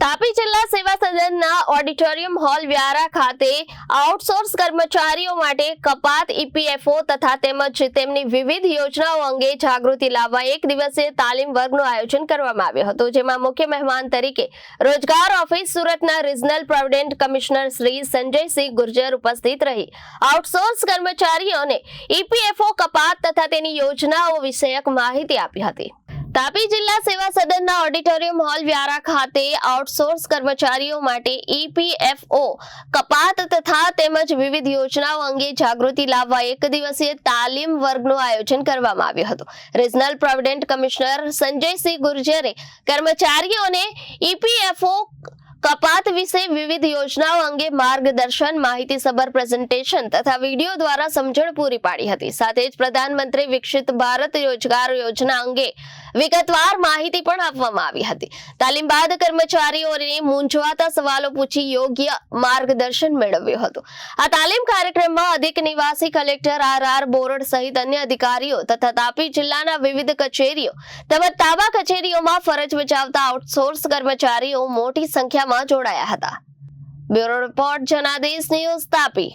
તાપી જિલ્લા સેવા સદનના auditorium hall Vyara ખાતે આઉટસોર્સ કર્મચારીઓ માટે કપાત ઈપીએફઓ તથા તેમજ તેમની વિવિધ યોજનાઓ અંગે જાગૃતિ લાવવા એક દિવસીય તાલીમ વર્ગનું આયોજન કરવામાં આવ્યું હતું, જેમાં મુખ્ય મહેમાન તરીકે રોજગાર ઓફિસ સુરતના regional provident commissioner Shri Sanjaysinh Gurjar ઉપસ્થિત રહી આઉટસોર્સ કર્મચારીઓને ઈપીએફઓ કપાત તથા તેની યોજનાઓ વિષયક માહિતી આપી હતી। તાપી જિલ્લા સેવા સદનના ઓડિટોરિયમ હોલ વ્યારા ખાતે આઉટસોર્સ કર્મચારીઓ માટે ઈપીએફઓ કપાત તથા તેમજ વિવિધ યોજનાઓ અંગે જાગૃતિ લાવવા એક દિવસીય તાલીમ વર્ગનું આયોજન કરવામાં આવ્યું હતું। રિજનલ પ્રોવિડન્ટ કમિશનર સંજયસિંહ ગુર્જરે કર્મચારીઓને ઈપીએફઓ કપાત વિશે વિવિધ યોજનાઓ અંગે માર્ગદર્શન, માહિતીસભર પ્રેઝન્ટેશન તથા વિડીયો દ્વારા સમજણ પૂરી પાડી હતી। સાથે જ પ્રધાનમંત્રી વિકસિત ભારત રોજગાર યોજના અંગે વિગતવાર માહિતી પણ આપવામાં આવી હતી। તાલીમ બાદ કર્મચારીઓને મૂંઝવતા સવાલો પૂછી યોગ્ય માર્ગદર્શન મેળવ્યું હતું। આ તાલીમ કાર્યક્રમમાં અધિક નિવાસી કલેક્ટર આર બોરડ સહિત અન્ય અધિકારીઓ તથા તાપી જિલ્લાના વિવિધ કચેરીઓ તેમજ તાબા કચેરીઓમાં ફરજ બજાવતા આઉટસોર્સ કર્મચારીઓ મોટી સંખ્યામાં જોડાયા હતા। Bureau report Janadesh news Tapi.